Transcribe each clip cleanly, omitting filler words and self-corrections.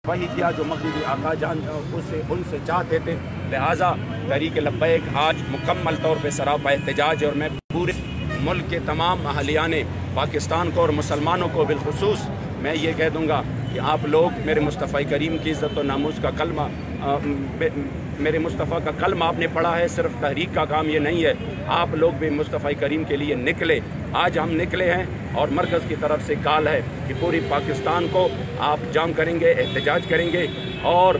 وہی کیا جو مغربی آقا جان ان سے چاہتے تھے، لہٰذا تحریک لبیک آج مکمل طور پہ سراپا احتجاج ہے، اور میں پورے ملک کے تمام اہلیان پاکستان کو اور مسلمانوں کو بالخصوص میں یہ کہہ دوں گا کہ آپ لوگ میرے مصطفیٰ کریم کی عزت و ناموس کا کلمہ میرے مصطفیٰ کا کلمہ آپ نے پڑھا ہے، صرف تحریک کا کام یہ نہیں ہے، آپ لوگ بھی مصطفیٰ کریم کے لیے نکلے۔ آج ہم نکلے ہیں اور مرکز کی طرف سے کال ہے کہ پوری پاکستان کو آپ جام کریں گے، احتجاج کریں گے، اور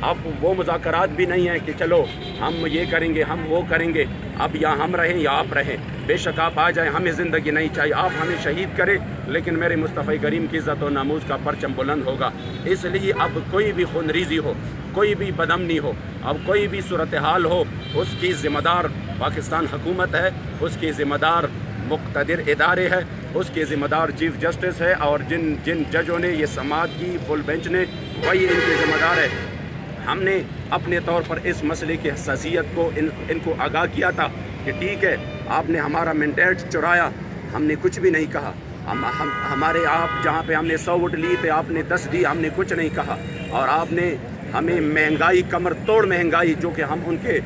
اب وہ مذاکرات بھی نہیں ہیں کہ چلو ہم یہ کریں گے ہم وہ کریں گے، اب یا ہم رہیں یا آپ رہیں، بے شک آپ آ جائیں، ہمیں زندگی نہیں چاہیے، آپ ہمیں شہید کریں، لیکن میرے مصطفیٰ کریم کی عزت و ناموس کا پرچم بلند ہوگا۔ اس لیے اب کوئی بھی خونریزی ہو، کوئی بھی بدامنی ہو، اب کوئی بھی صورتحال ہو، اس کی ذمہ دار پاکستان حکومت ہے، اس کی ذمہ دار مقتدر ادارے ہے، اس کے ذمہ دار چیف جسٹس ہے، اور جن ججوں نے یہ سماعت کی فل بینچ نے، وہی ان کے ذمہ دار ہے۔ ہم نے اپنے طور پر اس مسئلے کی حساسیت کو ان کو آگاہ کیا تھا کہ ٹھیک ہے آپ نے ہمارا مینڈیٹ چرایا، ہم نے کچھ بھی نہیں کہا، ہمارے آپ جہاں پہ ہم نے 100 ووٹ لی تھے آپ نے 10 دی، ہم نے کچھ نہیں کہا، اور آپ نے ہمیں مہنگائی کمر توڑ مہنگائی جو کہ ہم ان کے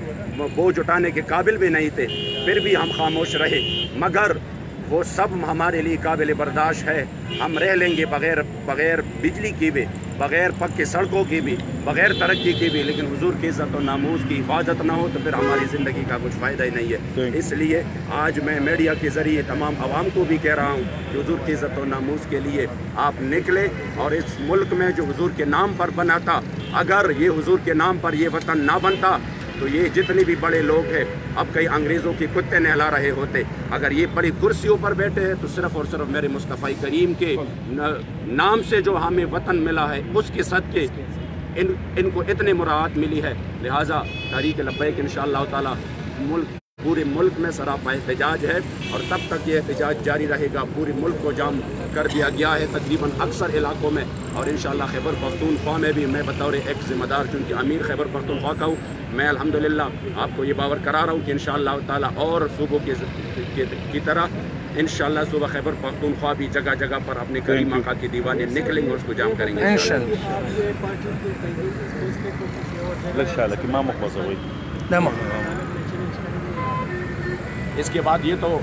بوجھ اٹھانے کے قابل بھی نہیں تھے، پھر بھی ہم خاموش رہے، مگر وہ سب ہمارے لیے قابل برداشت ہے۔ ہم رہ لیں گے بغیر بجلی کی بھی، بغیر پکی سڑکوں کی بھی، بغیر ترقی کی بھی، لیکن حضور کی عزت و ناموس کی حفاظت نہ ہو تو پھر ہماری زندگی کا کچھ فائدہ ہی نہیں ہے۔ اس لیے آج میں میڈیا کے ذریعے تمام عوام کو بھی کہہ رہا ہوں کہ حضور کی عزت و ناموس کے لیے آپ نکلے، اور اس ملک میں جو حضور کے نام پر بنا تھا، اگر یہ حضور کے نام پر یہ وطن نہ بنتا تو یہ جتنے بھی بڑے لوگ ہیں اب کئی انگریزوں کے کتے نہلا رہے ہوتے، اگر یہ بڑی کرسیوں پر بیٹھے ہیں تو صرف اور صرف میرے مصطفیٰ کریم کے نام سے جو ہمیں وطن ملا ہے اس کے صدقے ان کو اتنے مراعات ملی ہے۔ لہٰذا تحریک لبیک انشاءاللہ تعالی پورے ملک میں سراپا احتجاج ہے، اور تب تک یہ احتجاج جاری رہے گا۔ پورے ملک کو جام کر دیا گیا ہے تقریباً اکثر علاقوں میں، اور انشاءاللہ خیبر پختونخوا میں بھی میں بطور ایک ذمہ دار چونکہ امیر خیبر پختونخوا کا ہوں، میں الحمدللہ آپ کو یہ باور کرا رہا ہوں کہ انشاءاللہ تعالی اور صوبوں کی طرح انشاءاللہ صوبہ خیبر پختونخوا بھی جگہ جگہ پر اپنے کریم آقا کی دیوانے نکلیں گے اور اس کو جام کریں گے اس کے بعد یہ تو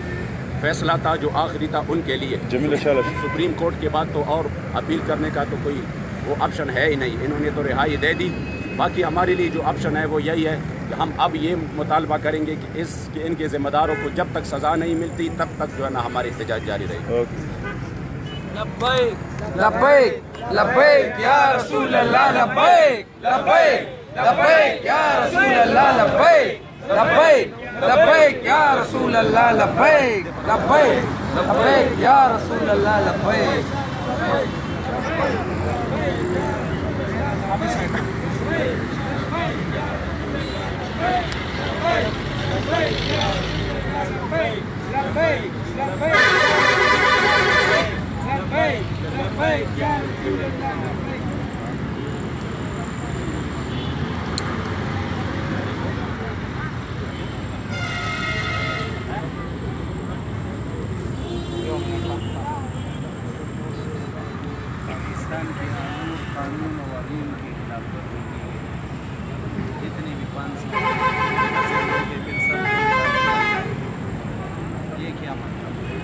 فیصلہ تھا جو آخری تھا ان کے لیے، سپریم کورٹ کے بعد تو اور اپیل کرنے کا تو کوئی وہ آپشن ہے ہی نہیں، انہوں نے تو رہائی دے دی۔ باقی ہمارے لیے جو آپشن ہے وہ یہی ہے کہ ہم اب یہ مطالبہ کریں گے کہ ان کے ذمہ داروں کو جب تک سزا نہیں ملتی تب تک جو ہے نا ہمارے احتجاج جاری رہے گا۔ لبیک لبیک لبیک یا رسول اللہ، لبیک لبیک لبیک یا رسول اللہ، لبیک لبیک لبیک یا رسول اللہ، لبیک لبیک لبیک یا رسول اللہ، لبیک۔ پاکستان کے قانون و عوامین کی خلاف ورزی کی ہے، جتنے بھی 500 یہ کیا مطلب ہے؟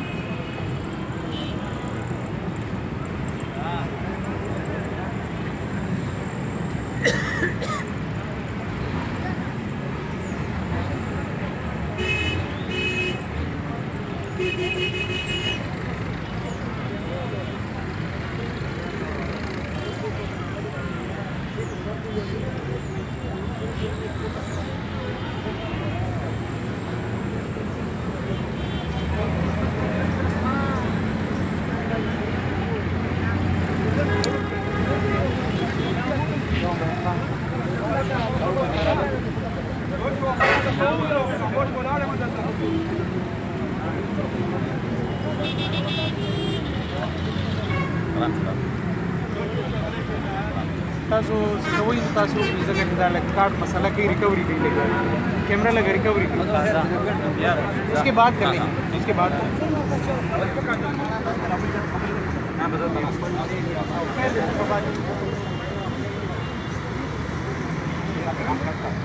تاسو کوئی تاسو ځکه چې دا لږ کارت مسئلہ کی ریکوری کی لگا کیمرہ لگا ریکوری کی اس کے بعد کر لیں اس کے بعد Gracias.